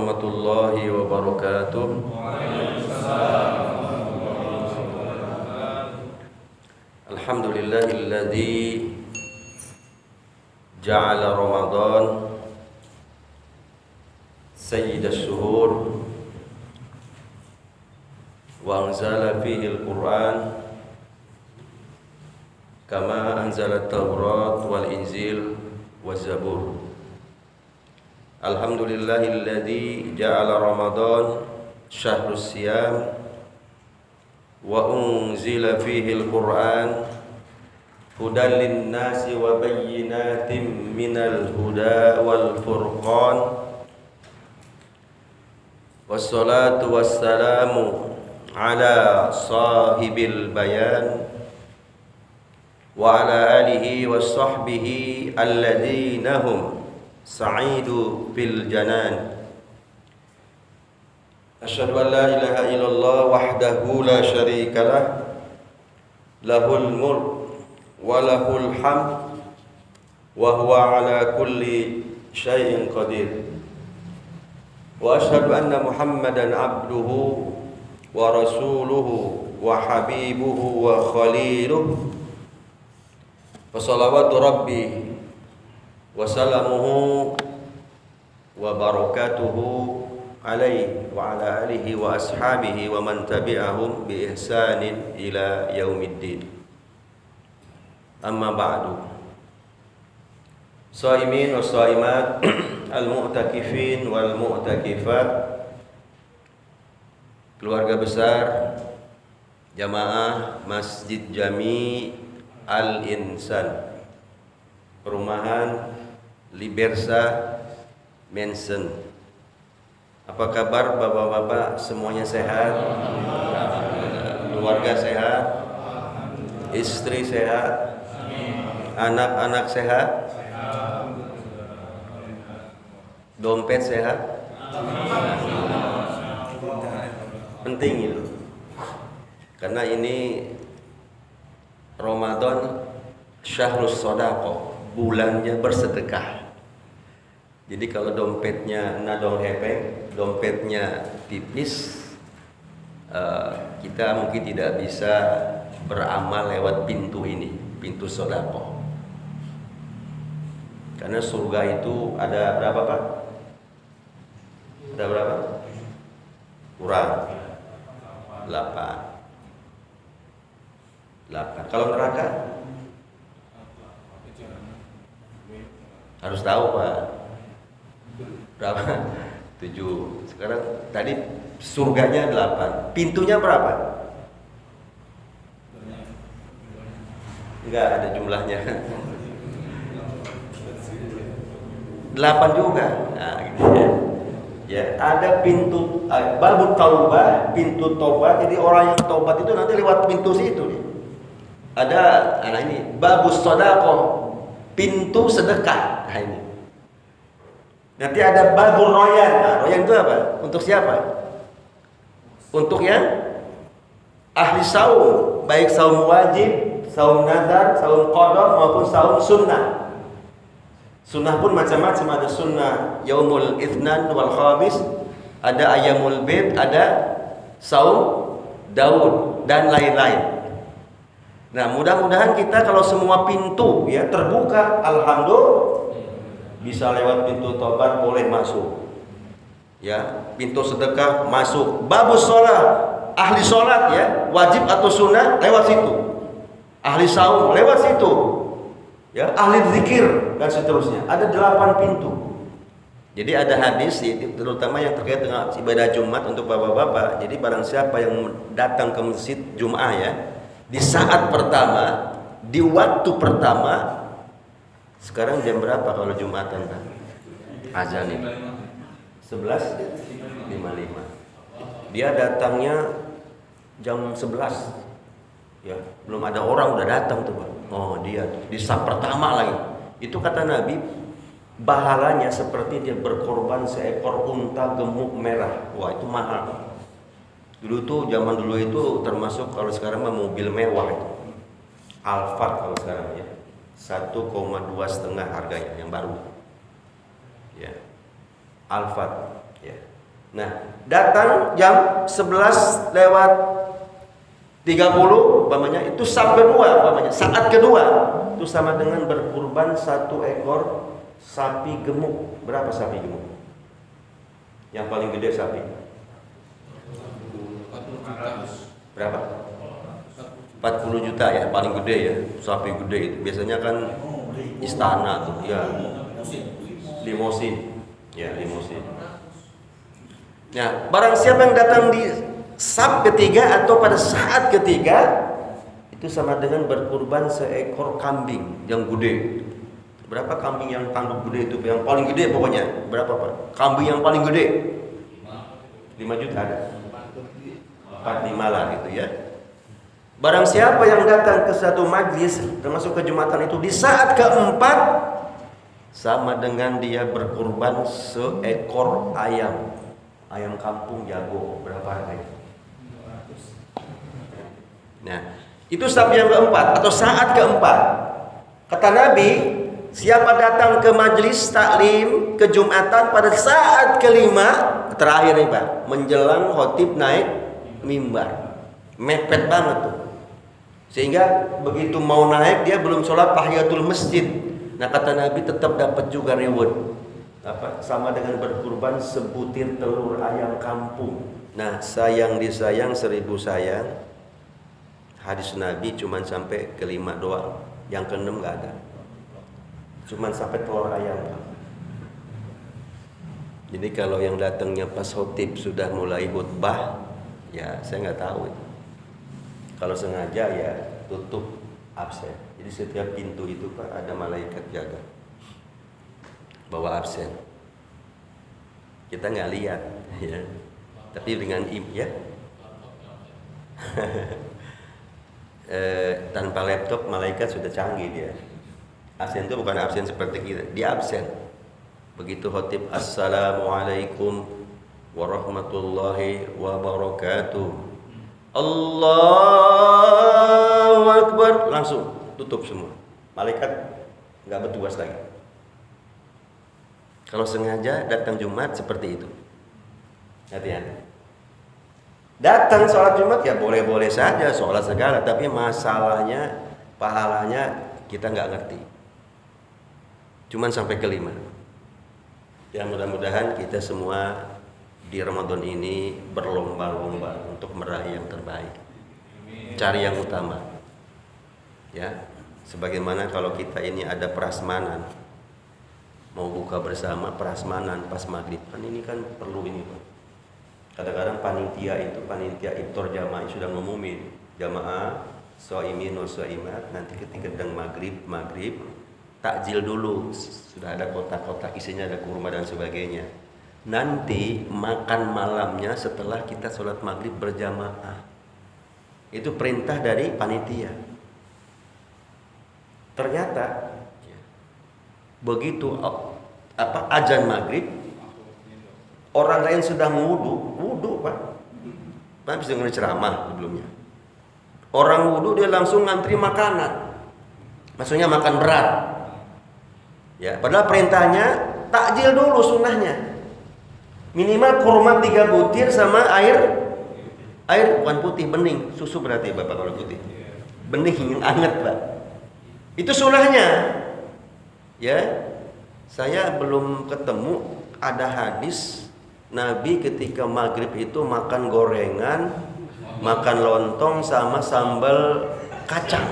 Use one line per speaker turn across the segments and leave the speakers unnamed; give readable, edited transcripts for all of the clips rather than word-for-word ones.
warahmatullahi wabarakatuh. Alhamdulillahilladzi ja'ala Ramadan sayyidash shuhur wa anzala fihi al-Qur'an kama anzala at-Taurat wal Injil waz Zabur. Alhamdulillahilladzi ja'ala Ramadan syahrus siyam wa unzila fihi al-Qur'an hudan lin-nasi wa bayyinatin minal huda wal furqan. Wassalatu wassalamu ala sahibil bayan wa ala alihi wa sahbihi alladhina hum sa'idu bil janan. Asyhadu an la ilaha illallah wahdahu la syarika lah, lahul mulk wa lahul hamd wa huwa ala kulli syai'in qadir. Wa asyhadu anna Muhammadan abduhu wa rasuluhu wa habibuhu wa khaliluhu. Wa salawatu rabbi wa salamuhu wa barakatuhu alaihi wa ala alihi wa ashabihi wa man tabi'ahum bi ihsanin ila yaumiddin. Amma ba'du. Shaimin wa shaimat, al-mu'takifin wal mu'takifat, keluarga besar jamaah Masjid Jami Al-Insan, perumahan Libersa Mansion. Apa kabar bapak-bapak, semuanya sehat? Keluarga sehat? Istri sehat? Anak-anak sehat? Dompet sehat? Penting itu. Karena ini Ramadan syahrus shadaqah, bulannya bersedekah. Jadi kalau dompetnya nadong hepeng, dompetnya tipis, kita mungkin tidak bisa beramal lewat pintu ini, pintu shadaqah. Karena surga itu ada berapa, Pak? Ada berapa? Kurang 8. Kalau neraka harus tahu, Pak. Berapa? 7. Sekarang tadi surganya 8. Pintunya berapa? Enggak ada jumlahnya. 8 juga. Nah, gitu ya. Ya, ada pintu babut taubah, pintu tobat. Jadi orang yang tobat itu nanti lewat pintu situ nih. Ada ini babus shadaqah, pintu sedekah. Nah, ini. Nanti ada babur royan. Nah, royan itu apa? Untuk siapa? Untuk yang ahli saum, baik saum wajib, saum nazar, saum qada maupun saum sunnah. Sunnah pun macam-macam, ada sunnah yaumul itsnan wal khamis, ada ayamul bid, ada saum Daud dan lain-lain. Nah, mudah-mudahan kita kalau semua pintu ya terbuka, alhamdulillah, bisa lewat pintu tobat boleh masuk. Ya, pintu sedekah masuk. Babus sholat, ahli sholat ya, wajib atau sunnah lewat situ. Ahli saum lewat situ. Ya, ahli zikir dan seterusnya. Ada 8 pintu. Jadi ada hadis terutama yang terkait dengan ibadah Jumat untuk bapak-bapak. Jadi barang siapa yang datang ke masjid Jumat ya, di saat pertama, di waktu pertama. Sekarang jam berapa kalau Jumatan, Pak? Azan ini 11.55. Dia datangnya jam 11. Ya, belum ada orang udah datang tuh, Pak. Oh, dia di saf pertama lagi. Itu kata Nabi, bahalanya seperti dia berkorban seekor unta gemuk merah. Wah, itu mahal. Dulu tuh, zaman dulu itu termasuk kalau sekarang mah mobil mewah itu. Alphard kalau sekarang ya. 1,2 setengah harganya yang baru. Ya. Alphard. Ya. Nah, datang jam 11 lewat 30 umpamanya, itu sampai kedua umpamanya, saat kedua itu sama dengan berkurban 1 ekor sapi gemuk. Berapa sapi gemuk? Yang paling gede sapi berapa? 40 juta ya, paling gede ya, sapi gede itu. Biasanya kan istana tuh ya, limosin ya, limosin. Nah, barang siapa yang datang di sab ketiga atau pada saat ketiga, itu sama dengan berkurban seekor kambing yang gede. Berapa kambing yang tanduk gede itu? Yang paling gede pokoknya. Berapa Pak? Kambing yang paling gede 5 juta ada. 45 lah gitu ya. Barang siapa yang datang ke satu majlis, termasuk ke Jumatan itu, di saat keempat, sama dengan dia berkurban seekor ayam. Ayam kampung jago. Berapa harganya? Nah, itu sab yang keempat atau saat keempat. Kata Nabi, siapa datang ke majlis taklim, ke Jumatan pada saat kelima, terakhir nih Pak, menjelang khotib naik mimbar, mepet banget tuh, sehingga begitu mau naik dia belum sholat tahiyatul masjid. Nah, kata Nabi tetap dapat juga reward, apa, sama dengan berkurban sebutir telur ayam kampung. Nah, sayang disayang 1000 sayang, hadis Nabi cuman sampai kelima doang, yang keenam nggak ada, cuman sampai telur ayam. Jadi kalau yang datangnya pas khotib sudah mulai khutbah, ya saya nggak tahu itu. Kalau sengaja ya tutup, absen. Jadi setiap pintu itu Pak ada malaikat jaga, bawa absen. Kita nggak lihat, ya. Tapi dengan ya, tanpa laptop malaikat sudah canggih dia. Absen itu bukan absen seperti kita, dia absen. Begitu khotib assalamualaikum warahmatullahi wabarakatuh, Allahu Akbar, langsung tutup semua. Malaikat nggak bertugas lagi. Kalau sengaja datang Jumat seperti itu, hati-hati. Datang sholat Jumat ya boleh-boleh saja, sholat segala, tapi masalahnya pahalanya kita nggak ngerti. Cuman sampai kelima. Ya mudah-mudahan kita semua di Ramadan ini berlomba-lomba untuk meraih yang terbaik. Cari yang utama. Ya, sebagaimana kalau kita ini ada prasmanan, mau buka bersama prasmanan pas maghrib, kan ini kan perlu ini Pak. Kadang-kadang panitia iftar jamaah sudah ngumumin, jamaah shaimin wa shaimat, nanti ketika sedang maghrib takjil dulu, sudah ada kotak-kotak isinya ada kurma dan sebagainya. Nanti makan malamnya setelah kita sholat maghrib berjamaah. Itu perintah dari panitia. Ternyata begitu azan maghrib, orang lain sudah wudhu Pak. Pak bisa dengar ceramah sebelumnya. Orang wudhu dia langsung ngantri makanan, maksudnya makan berat. Ya, padahal perintahnya takjil dulu sunnahnya. Minimal kurma 3 butir sama air bukan putih, bening, susu berarti Bapak kalau putih. Bening yang hangat Pak. Itu sunnahnya. Ya. Saya belum ketemu ada hadis Nabi ketika maghrib itu makan gorengan, makan lontong sama sambal kacang.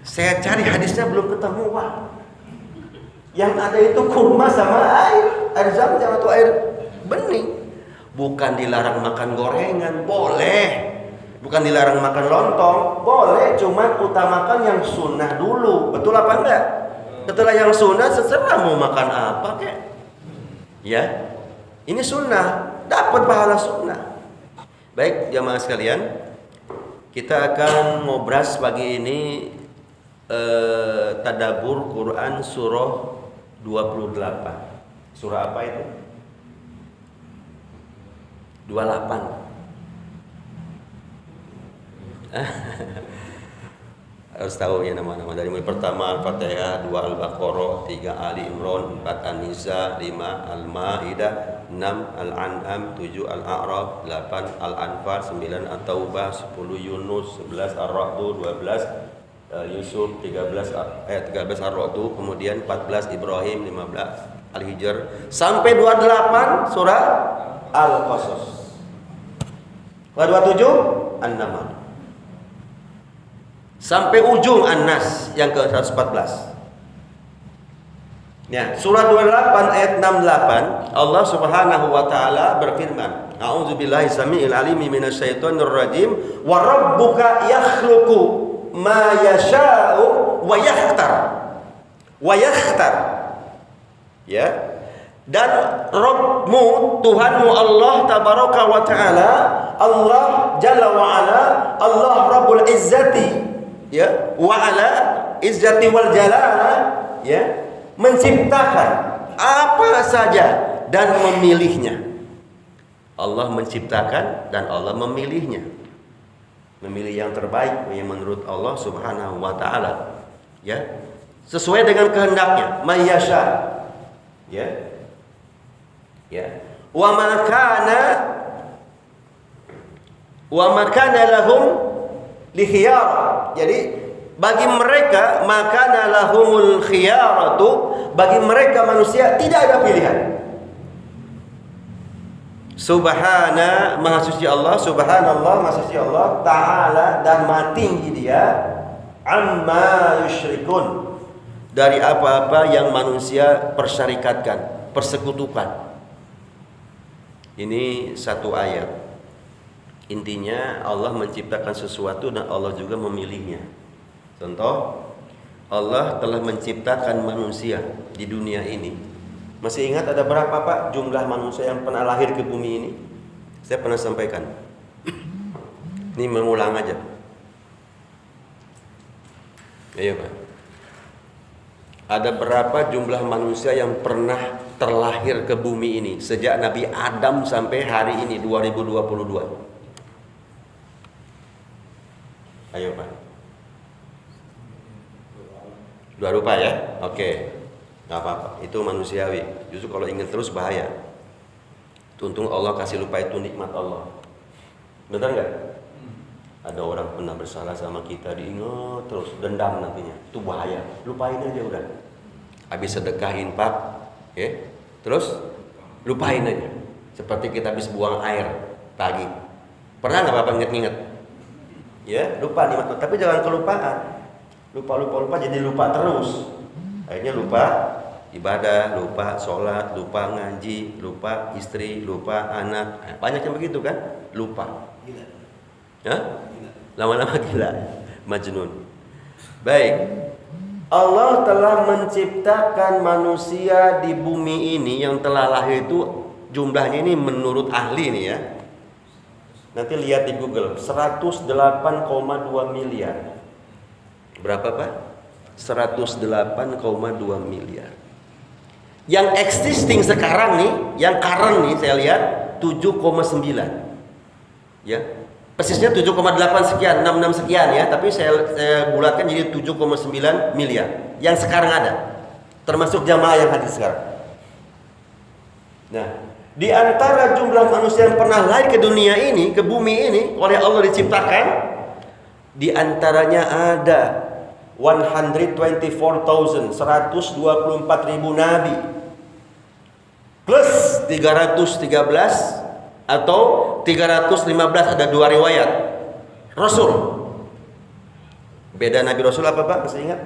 Saya cari hadisnya belum ketemu Pak. Yang ada itu kurma sama air zam-zam atau air bening. Bukan dilarang makan gorengan, boleh. Bukan dilarang makan lontong, boleh. Cuma utamakan yang sunnah dulu. Betul apa enggak? Setelah yang sunnah, terserah mau makan apa kek. Ya, ini sunnah, dapat pahala sunnah. Baik jamaah sekalian, kita akan ngobras pagi ini tadabbur Quran surah 28. Surah apa itu? 28. Harus tahu ya nama-nama dari mulai pertama Al-Fatihah, 2 Al-Baqarah, 3 Ali Imran, 4 An-Nisa, 5 Al-Maidah, 6 6 Al-An'am, 7 Al-A'raf, 8 Al-Anfal, 9 At-Taubah, 10 Yunus, 11 Ar-Ra'd, 12 Yusuf, 13 Ar-Ra'd, kemudian 14 Ibrahim, 15 Al-Hijr, sampai 28 surah Al-Qasas. 27 An-Naml. Sampai ujung An-Nas yang ke-114. Ya, surah 28 ayat 68 Allah Subhanahu wa taala berfirman, A'udzubillahi samiil alim minasyaitonir rajim, wa rabbuka yakhluqu ma yasha'u wa yakhtar. Wa yakhtar. Ya. Dan Rabbmu, Tuhanmu Allah tabaraka wa taala, Allah jalla wa ala, Allah Rabbul Izzati, ya, wa ala izzati wal jalala, ya, menciptakan apa saja dan memilihnya. Allah menciptakan dan Allah memilihnya. Memilih yang terbaik yang menurut Allah Subhanahu wa taala. Ya. Sesuai dengan kehendaknya, mayyasha. Ya. Ya. Wa ma kana lahum likhyar. Jadi bagi mereka maka lahumul khiyaratu, bagi mereka manusia tidak ada pilihan. Subhana, maha suci Allah, subhanallah, maha suci Allah, ta'ala, dan maha tinggi dia, amma yusyrikun, dari apa-apa yang manusia persyarikatkan, persekutukan. Ini satu ayat. Intinya Allah menciptakan sesuatu dan Allah juga memilihnya. Contoh, Allah telah menciptakan manusia di dunia ini. Masih ingat ada berapa Pak jumlah manusia yang pernah lahir ke bumi ini? Saya pernah sampaikan. Ini mengulang aja. Ayo Pak. Ada berapa jumlah manusia yang pernah terlahir ke bumi ini sejak Nabi Adam sampai hari ini 2022? Ayo Pak. Dua rupa ya? Oke. Gak apa-apa. Itu manusiawi. Justru kalau ingin terus bahaya. Untung Allah kasih lupa, itu nikmat Allah. Benar nggak? Ada orang pernah bersalah sama kita, diingat terus, dendam nantinya. Itu bahaya. Lupain aja udah. Habis sedekah infak, ya. Terus lupain aja. Seperti kita habis buang air pagi. Pernah nggak Bapak inget-inget? Ya, lupa nikmat. Tapi jangan kelupaan. Lupa jadi lupa terus. Akhirnya lupa ibadah, lupa sholat, lupa ngaji, lupa istri, lupa anak. Banyak yang begitu kan? Lupa. Gila. Hah? Lama-lama gila. Majnun. Baik. Allah telah menciptakan manusia di bumi ini yang telah lahir itu jumlahnya ini menurut ahli nih ya. Nanti lihat di Google, 108,2 miliar. Berapa Pak? 108,2 miliar. Yang existing sekarang nih, yang current nih saya lihat 7,9. Ya. Persisnya 7,8 sekian, 66 sekian ya, tapi saya bulatkan jadi 7,9 miliar yang sekarang ada. Termasuk jamaah yang hadir sekarang. Nah, di antara jumlah manusia yang pernah lahir ke dunia ini, ke bumi ini oleh Allah diciptakan, di antaranya ada 124,000 nabi plus 313 atau 315, ada dua riwayat Rasul. Beda Nabi Rasul apa Pak? Masih ingat?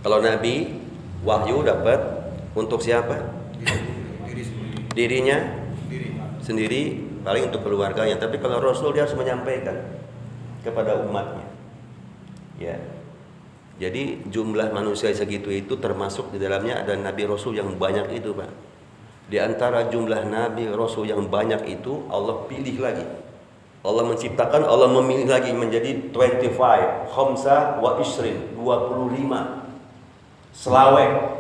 Kalau Nabi wahyu dapat untuk siapa? Dirinya sendiri, paling untuk keluarganya. Tapi kalau Rasul dia harus menyampaikan kepada umatnya. Ya. Jadi jumlah manusia segitu itu termasuk di dalamnya ada Nabi Rasul yang banyak itu Pak. Di antara jumlah Nabi Rasul yang banyak itu Allah pilih lagi. Allah menciptakan, Allah memilih lagi menjadi 25, khamsa wa isrin, 25. Selawek.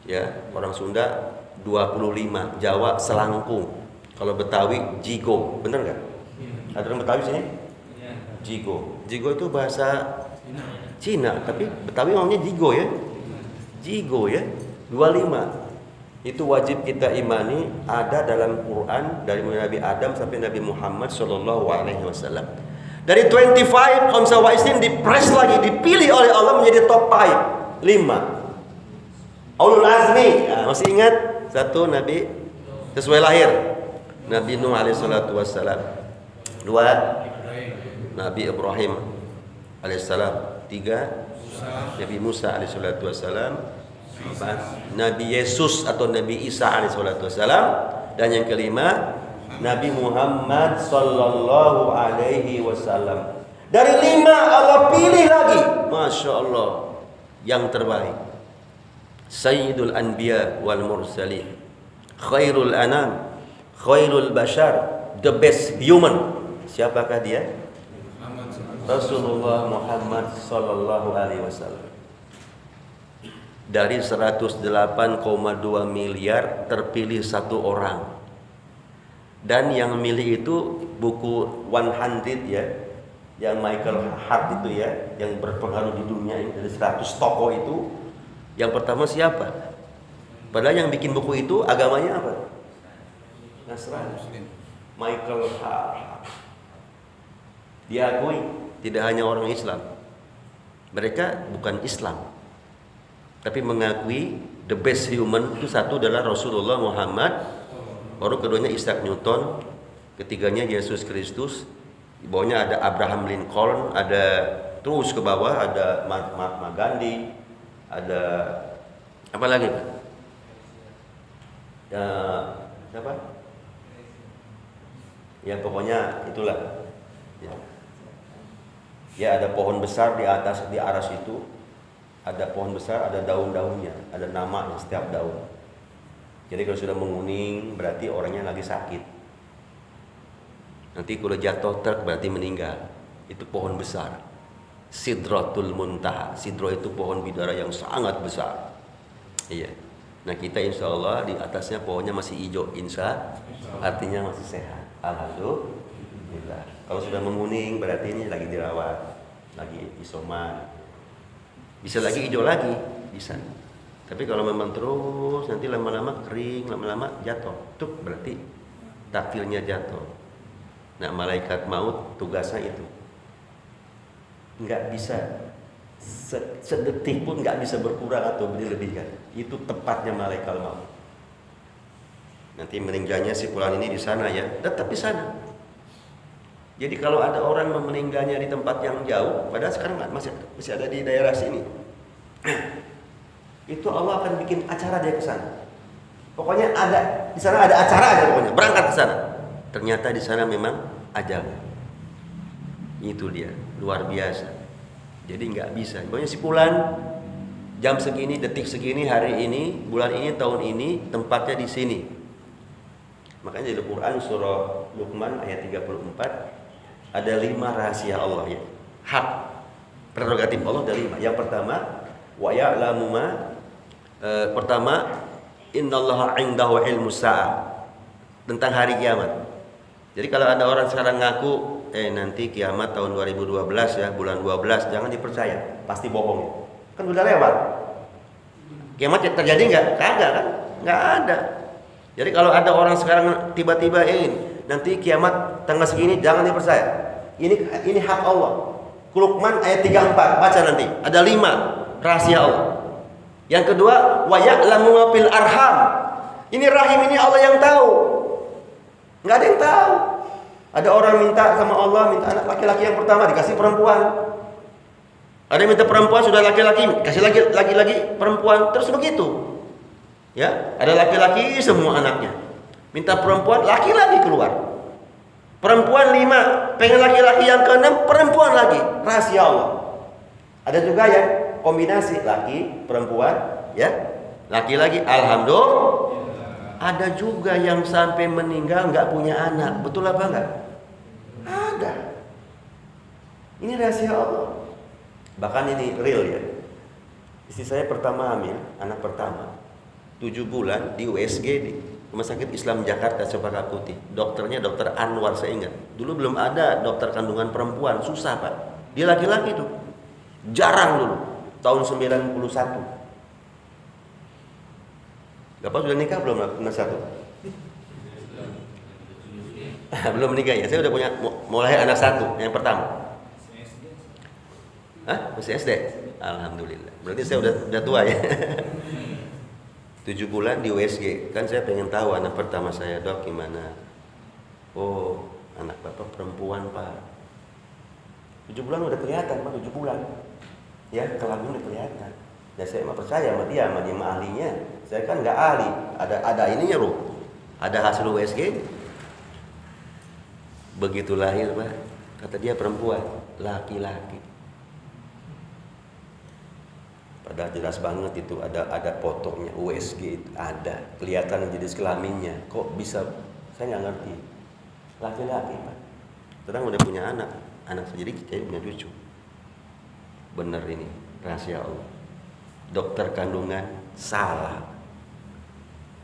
Ya, orang Sunda 25, Jawa selangkung. Kalau Betawi jigo, bener nggak? Ada orang Betawi sini? Jigo. Jigo itu bahasa Cina, tapi Betawi ngomongnya jigo ya. Jigo ya. 25. Itu wajib kita imani, ada dalam Quran dari Nabi Adam sampai Nabi Muhammad sallallahu alaihi wasallam. Dari 25 khamsah wa isnin dipres lagi, dipilih oleh Allah menjadi top 5. 5. Ulul azmi. Masih ingat? Satu Nabi sesuai lahir. Nabi Nuh alaihi salatu wassalam. 2 Nabi Ibrahim alaihi salam. 3 Nabi Musa alaihi salatu wassalam. Nabi Yesus atau Nabi Isa alaihissalatu wassalam. Dan yang kelima Nabi Muhammad sallallahu alaihi wasallam. Dari 5 Allah pilih lagi, Masya Allah, yang terbaik, Sayyidul Anbiya wal Mursalin, Khairul Anam, Khairul Bashar, the best human. Siapakah dia? Rasulullah Muhammad sallallahu alaihi wasallam. Dari 108,2 miliar terpilih 1 orang. Dan yang milih itu buku 100 ya, yang Michael Hart itu ya, yang berpengaruh di dunia ini, dari 100 tokoh itu. Yang pertama siapa? Padahal yang bikin buku itu agamanya apa? Nasrani. Michael Hart. Diakui tidak hanya orang Islam. Mereka bukan Islam, tapi mengakui the best human itu satu adalah Rasulullah Muhammad, baru keduanya Isaac Newton, ketiganya Yesus Kristus, di bawahnya ada Abraham Lincoln, ada terus ke bawah ada Mahatma Gandhi, ada apa lagi Pak? Ya, siapa? Ya pokoknya itulah. Ya ada pohon besar di atas di aras itu. Ada pohon besar, ada daun-daunnya, ada namanya setiap daun. Jadi kalau sudah menguning berarti orangnya lagi sakit. Nanti kalau jatuh truk berarti meninggal. Itu pohon besar. Sidratul Muntaha. Sidro itu pohon bidara yang sangat besar. Iya. Nah kita insya Allah di atasnya pohonnya masih hijau, artinya masih sehat. Alhamdulillah. Kalau sudah menguning berarti ini lagi dirawat, lagi isoman. Bisa lagi hijau lagi, bisa. Tapi kalau memang terus nanti lama-lama kering, lama-lama jatuh. Itu berarti takdirnya jatuh. Nah, malaikat maut tugasnya itu. Enggak bisa sedetik pun enggak bisa berkurang atau berlebihkan. Itu tepatnya malaikat maut. Nanti meninggalnya si fulan ini di sana ya, tetap di sana. Jadi kalau ada orang meninggalnya di tempat yang jauh, padahal sekarang masih ada di daerah sini, itu Allah akan bikin acara dia ke sana. Pokoknya ada di sana ada acara aja pokoknya, berangkat ke sana. Ternyata di sana memang ajal. Itu dia, luar biasa. Jadi nggak bisa. Pokoknya si fulan jam segini, detik segini, hari ini, bulan ini, tahun ini, tempatnya di sini. Makanya di Al-Quran surah Luqman ayat 34 ada 5 rahasia Allah ya. Hak prerogatif Allah ada 5. Yang pertama, wa ya'lamu ma pertama, innallaha 'indahu ilmus sa'ah, tentang hari kiamat. Jadi kalau ada orang sekarang ngaku nanti kiamat tahun 2012 ya, bulan 12, jangan dipercaya, pasti bohong. Kan udah lewat. Kiamat terjadi enggak? Kagak kan? Enggak ada. Jadi kalau ada orang sekarang tiba-tiba nanti kiamat tanggal segini, jangan dipercaya. Ini hak Allah. Luqman ayat 34, baca nanti. Ada 5 rahasia Allah. Yang kedua, wa ya'lamu ma fil arham. Ini rahim ini Allah yang tahu. Enggak ada yang tahu. Ada orang minta sama Allah, minta anak laki-laki yang pertama, dikasih perempuan. Ada yang minta perempuan, sudah laki-laki, kasih laki-laki perempuan, terus begitu. Ya, ada laki-laki semua anaknya. Minta perempuan, laki-laki keluar. Perempuan 5, pengen laki-laki yang ke-6, perempuan lagi. Rahasia Allah. Ada juga yang kombinasi laki, perempuan, ya. Laki lagi, alhamdulillah. Ada juga yang sampai meninggal nggak punya anak. Betul apa enggak? Ada. Ini rahasia Allah. Bahkan ini real ya. Istri saya pertama hamil, anak pertama. 7 bulan di USG di Rumah Sakit Islam Jakarta Cempaka Putih. Dokternya Dokter Anwar, saya ingat. Dulu belum ada dokter kandungan perempuan, susah Pak. Dia laki-laki tuh. Jarang dulu. Tahun 91. Bapak sudah nikah belum anak satu? Belum nikah ya. Saya udah punya mulai anak satu yang pertama. Hah? Masih SD? Alhamdulillah. Berarti saya udah tua ya. 7 bulan di USG. Kan saya pengen tahu anak pertama saya, Dok, gimana? Oh, anak Bapak perempuan, Pak. 7 bulan udah kelihatan, Pak, 7 bulan. Ya, kelamin udah kelihatan. Ya saya mah percaya sama dia mah ahlinya. Saya kan nggak ahli. Ada ininya, Ruh. Ada hasil USG. Begitu lahir, Pak, kata dia perempuan, laki-laki. Padahal jelas banget itu ada fotonya USG itu ada, kelihatan jenis kelaminnya. Kok bisa? Saya nggak ngerti. Laki-laki, Pak. Terang udah punya anak sendiri, kayak punya cucu. Bener ini rahasia Allah. Dokter kandungan salah.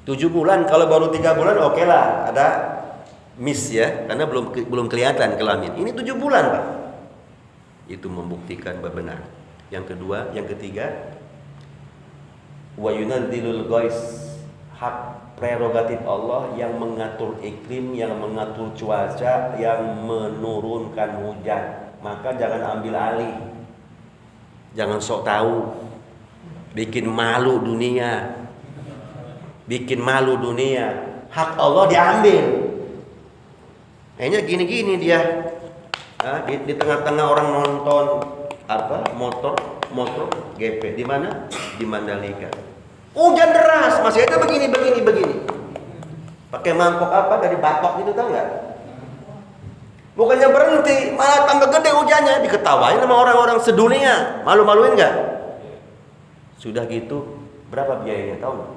7 bulan, kalau baru 3 bulan oke lah, ada miss ya, karena belum kelihatan kelamin. Ini 7 bulan, Pak. Itu membuktikan benar. Yang kedua, yang ketiga, wa yunadzilul ghais, hak prerogatif Allah yang mengatur iklim, yang mengatur cuaca, yang menurunkan hujan. Maka jangan ambil alih. Jangan sok tahu. Bikin malu dunia. Bikin malu dunia. Hak Allah diambil. Kayaknya gini-gini dia. Di tengah-tengah orang nonton motor GP di mana? Di Mandalika. Hujan deras, masih ada begini. Pakai mangkok dari batok itu, tahu nggak? Bukannya berhenti, malah tambah gede hujannya, diketawain sama orang-orang sedunia. Malu-maluin nggak? Sudah gitu, berapa biayanya, tahu nggak?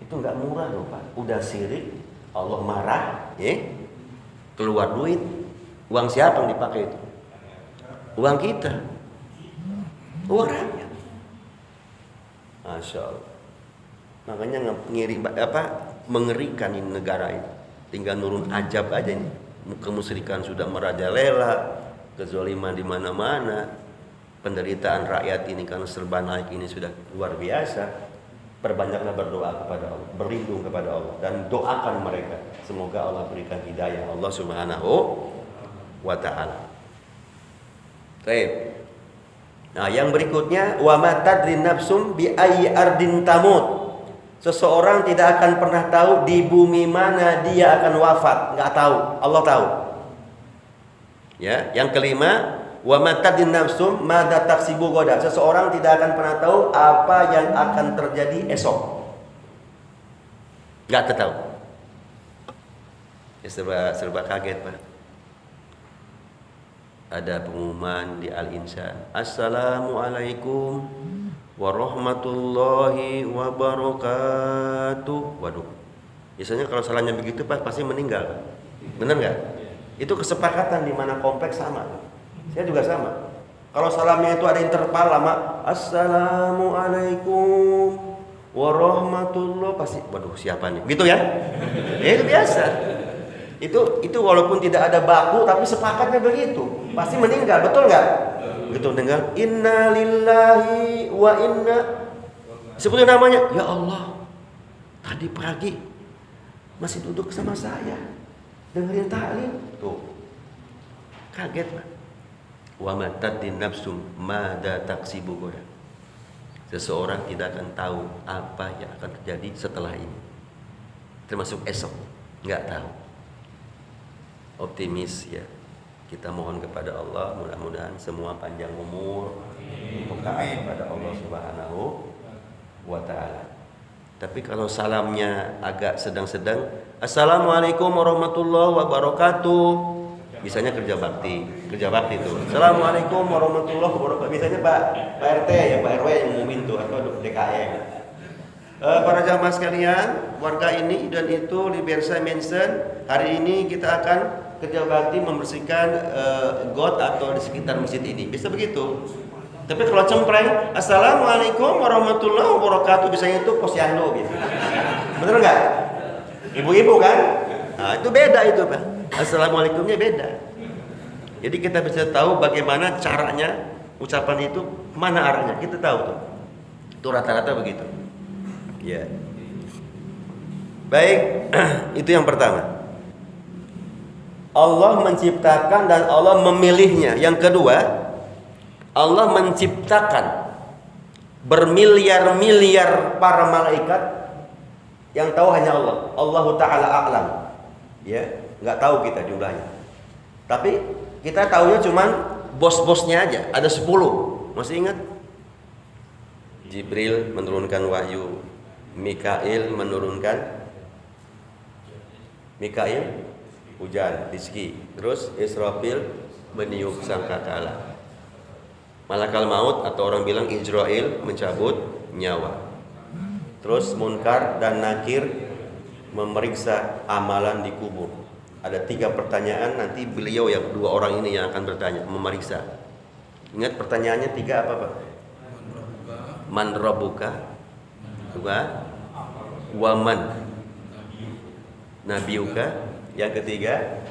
Itu nggak murah loh, Pak. Udah sirik, Allah marah, keluar duit. Uang siapa yang dipakai itu? Uang kita, uang rakyat. Masya Allah. Makanya mengerikan ini negara ini. Tinggal nurun ajab aja ini. Kemusyrikan sudah merajalela, kezaliman di mana-mana. Penderitaan rakyat ini karena serba naik ini sudah luar biasa. Perbanyaklah berdoa kepada Allah, berlindung kepada Allah, dan doakan mereka. Semoga Allah berikan hidayah Allah Subhanahu wa ta'ala. Baik. Nah, yang berikutnya, wa ma tadri nafsum bi ayyi ardin tamut. Seseorang tidak akan pernah tahu di bumi mana dia akan wafat, enggak tahu. Allah tahu. Ya, yang kelima, wa ma tadri nafsum madza taksibu ghadan. Seseorang tidak akan pernah tahu apa yang akan terjadi esok. Enggak tahu. Ya, serba kaget, Pak. Ada pengumuman di Al-Insan, Assalamualaikum warahmatullahi wabarakatuh. Waduh, biasanya kalau salahnya begitu pasti meninggal, benar nggak? Itu kesepakatan di mana kompleks sama. Saya juga sama. Kalau salamnya itu ada interval lama, Assalamualaikum warahmatullahi, pasti, waduh siapa nih? Gitu ya? Itu biasa. Itu walaupun tidak ada baku tapi sepakatnya begitu, pasti meninggal, betul nggak? Begitu dengar inna lillahi wa inna, sebutin namanya, ya Allah, tadi pagi masih duduk sama saya dengerin ta'lim, tuh kaget, Pak. Wa ma tadri nafsum madza taksibu ghadan. Seseorang tidak akan tahu apa yang akan terjadi setelah ini, termasuk esok, nggak tahu. Optimis ya, kita mohon kepada Allah, mudah-mudahan semua panjang umur, taat kepada Allah Subhanahu wa ta'ala. Tapi kalau salamnya agak sedang-sedang, Assalamualaikum warahmatullahi wabarakatuh, misalnya kerja bakti itu, Assalamualaikum warahmatullahi wabarakatuh, misalnya Pak RT ya, Pak RW yang umumin tuh, atau DKM. Para jamaah sekalian, warga ini dan itu di Bersa Mensen, hari ini kita akan kerja bakti membersihkan got atau di sekitar masjid ini. Bisa begitu. Tapi kalau cempreng, Assalamualaikum warahmatullahi wabarakatuh, biasanya itu posyandu gitu. Betul nggak? Ibu-ibu kan? Nah, itu beda itu, Pak. Assalamualaikumnya beda. Jadi kita bisa tahu bagaimana caranya ucapan itu, mana arahnya. Kita tahu tuh. Itu rata-rata begitu. Ya. Baik, itu yang pertama. Allah menciptakan dan Allah memilihnya. Yang kedua, Allah menciptakan bermiliar-miliar para malaikat yang tahu hanya Allah. Allahu Ta'ala a'lam. Ya, nggak tahu kita jumlahnya. Tapi kita tahunya cuman bos-bosnya aja. Ada 10. Masih ingat? Jibril menurunkan wahyu, Mikail menurunkan hujan, rizki. Terus Israfil meniup sangkakala. Malakal maut atau orang bilang Israel mencabut nyawa. Terus Munkar dan Nakir memeriksa amalan di kubur. Ada 3 pertanyaan, nanti beliau yang 2 orang ini yang akan bertanya, memeriksa. Ingat pertanyaannya 3 apa Pak? Man rabbuka? Waman nabiuka? Yang ketiga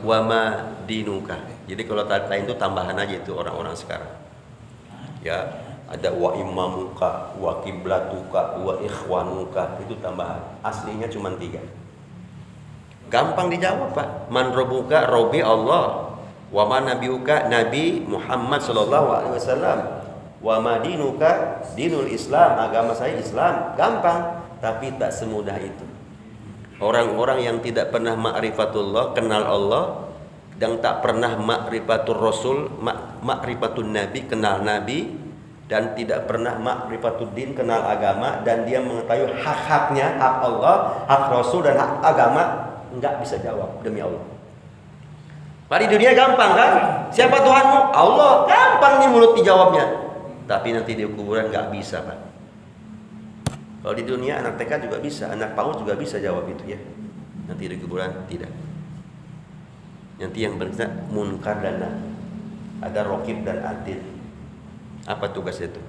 wama dinuka. Jadi kalau lain itu tambahan aja itu orang-orang sekarang. Ya, ada wa imamuka, wa kiblatuka, wa ikhwanuka, itu tambahan. Aslinya cuma 3. Gampang dijawab Pak. Man rabbuka, Robbi Allah. Wa ma nabiuka, Nabi Muhammad sallallahu alaihi wasallam. Wa ma dinuka, dinul Islam, agama saya Islam. Gampang, tapi tak semudah itu. Orang-orang yang tidak pernah ma'rifatullah, kenal Allah, dan tak pernah ma'rifatul Rasul, ma'rifatun Nabi, kenal Nabi, dan tidak pernah ma'rifatul din, kenal agama, dan dia mengetahui hak-haknya, hak Allah, hak Rasul, dan hak agama, enggak bisa jawab demi Allah. Pada dunia gampang kan? Siapa Tuhanmu? Allah. Gampang nih mulut dijawabnya. Tapi nanti di kuburan enggak bisa Pak. Kalau di dunia anak TK juga bisa, anak PAUD juga bisa jawab itu ya. Nanti di kuburan tidak. Nanti yang berikutnya Munkar dan Nakir. Ada Raqib dan Atid. Apa tugas itu?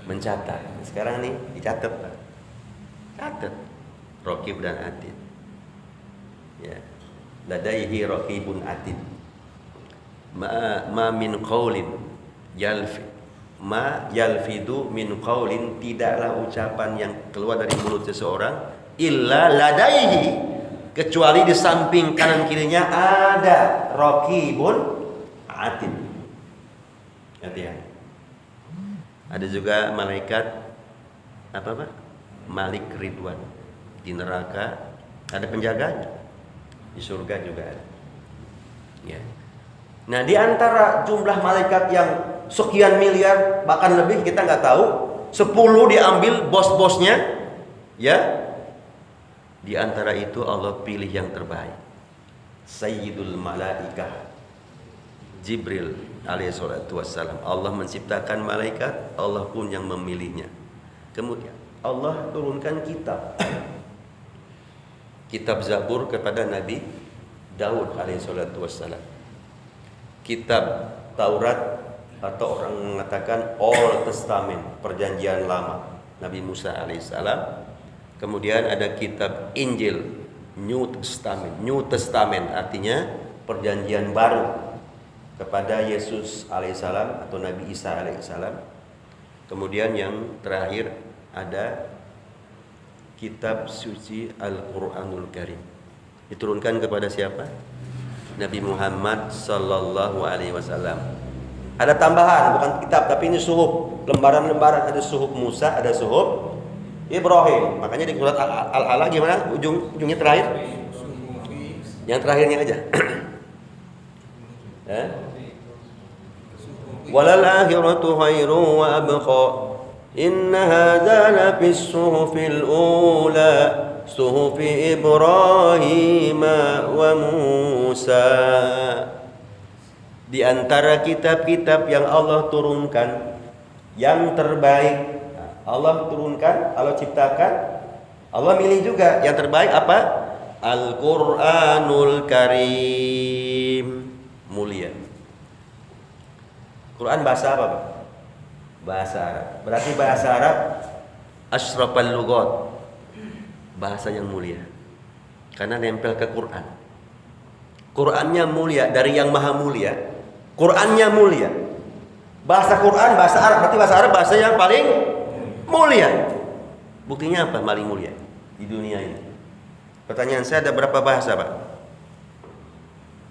Mencatat. Sekarang nih dicatat Pak. Catat Raqib dan Atid. Ya. Ladaihi raqibun atid. Ma min qaulin yalfidu min qaulin, tidaklah ucapan yang keluar dari mulut seseorang illa ladaihi, kecuali di samping kanan kirinya ada raqibun atid. Hati-hati. Ada juga malaikat apa Pak? Malik Ridwan. Di neraka ada penjaganya. Di surga juga ada. Ya. Nah, di antara jumlah malaikat yang sekian miliar bahkan lebih kita nggak tahu, 10 diambil bos-bosnya, ya. Di antara itu Allah pilih yang terbaik. Sayyidul Malaikah Jibril alaihi salatu wassalam. Allah menciptakan malaikat, Allah pun yang memilihnya. Kemudian Allah turunkan kitab. Kitab Zabur kepada Nabi Daud alaihi salatu wassalam. Kitab Taurat atau orang mengatakan Old Testament, perjanjian lama, Nabi Musa alaihissalam. Kemudian ada kitab Injil, New Testament. New Testament artinya perjanjian baru kepada Yesus alaihissalam atau Nabi Isa alaihissalam. Kemudian yang terakhir ada kitab suci Al-Quranul Karim. Diturunkan kepada siapa? Nabi Muhammad sallallahu alaihi wasallam. Ada tambahan, bukan kitab tapi ini suhuf, lembaran-lembaran. Ada suhuf Musa, ada suhuf Ibrahim. Makanya di surat Al-Ala gimana? Ujungnya terakhir? Yang terakhirnya aja. Walal akhiratu khairu wa abqa. Inna hadza la fis suhufil ula, suhufi Ibrahim wa Musa. Di antara kitab-kitab yang Allah turunkan, yang terbaik Allah turunkan, Allah ciptakan, Allah milih juga. Yang terbaik apa? Al-Quranul Karim, mulia. Quran bahasa apa Pak? Bahasa Arab. Berarti bahasa Arab asyrafal lughat, bahasa yang mulia. Karena nempel ke Quran. Qurannya mulia, dari yang maha mulia. Qurannya mulia. Bahasa Quran, bahasa Arab, berarti bahasa Arab bahasa yang paling Mulia. Buktinya apa paling mulia di dunia ini? Pertanyaan saya, ada berapa bahasa, Pak?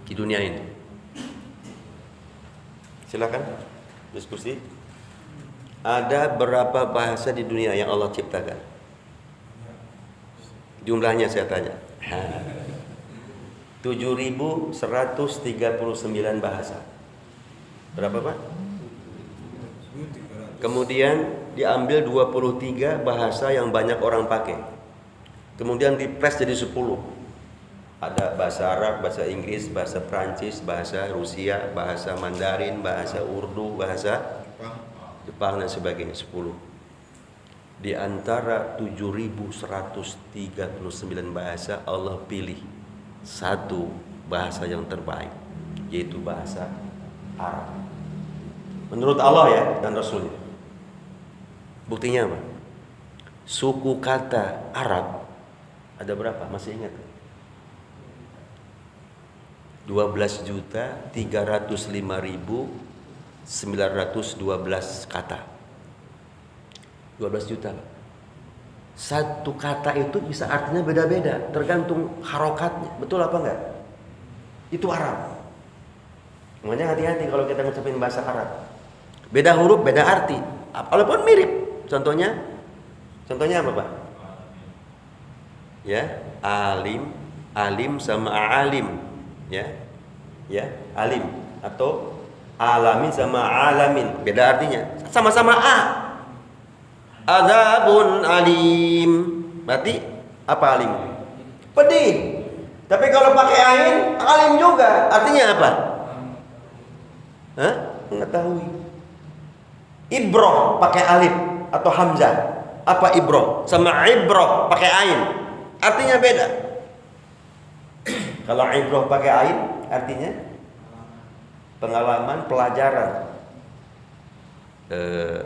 Di dunia ini. Silakan diskusi. Ada berapa bahasa di dunia yang Allah ciptakan? Jumlahnya saya tanya. 7.139 bahasa. Berapa, Pak? Kemudian diambil 23 bahasa yang banyak orang pakai. Kemudian dipres jadi 10. Ada bahasa Arab, bahasa Inggris, bahasa Prancis, bahasa Rusia, bahasa Mandarin, bahasa Urdu, bahasa Jepang dan sebagainya, 10. Di antara 7.139 bahasa, Allah pilih satu bahasa yang terbaik, yaitu bahasa Arab. Menurut Allah ya dan Rasulnya. Buktinya apa? Suku kata Arab ada berapa? Masih ingat? 12.305.912 kata. 12 juta. Satu kata itu bisa artinya beda-beda, tergantung harokatnya. Betul apa enggak? Itu Arab. Makanya hati-hati kalau kita ngucapin bahasa Arab. Beda huruf, beda arti. Walaupun mirip. Contohnya apa, Pak? Ya, alim sama alim. Ya, alim atau alamin sama alamin, beda artinya. Sama-sama a. Azabun alim. Berarti apa alim? Pedih. Tapi kalau pakai ain, alim juga. Artinya apa? Hah? Mengetahui. Ibroh pakai alif atau hamzah. Apa ibroh? Sama ibroh pakai ain. Artinya beda. Kalau ibroh pakai ain, artinya pengalaman, pelajaran.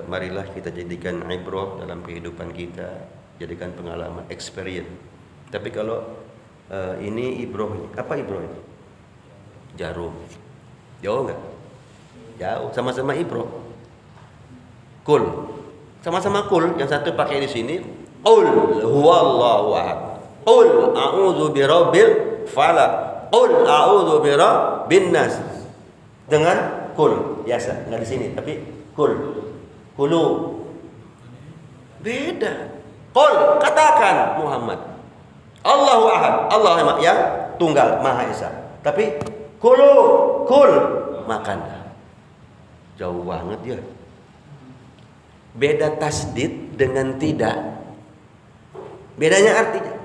Marilah kita jadikan ibroh dalam kehidupan kita, jadikan pengalaman, experience. Tapi kalau ini ibroh, apa ibroh itu? Jarum. Jauh nggak? Jauh, sama-sama ibroh. Kul, sama-sama kul. Yang satu pakai di sini, qul huwallahu ahad. Qul a'udzu birabbil falaq. Qul a'udzu birabbin nas. Dengan kul biasa, nggak di sini, tapi kul. Kulu. Beda. Qul, katakan Muhammad. Allahu ahad. Allah yang tunggal, Maha Esa. Tapi kulu, kul, makanlah. Jauh banget ya. Beda tasdid dengan tidak. Bedanya artinya.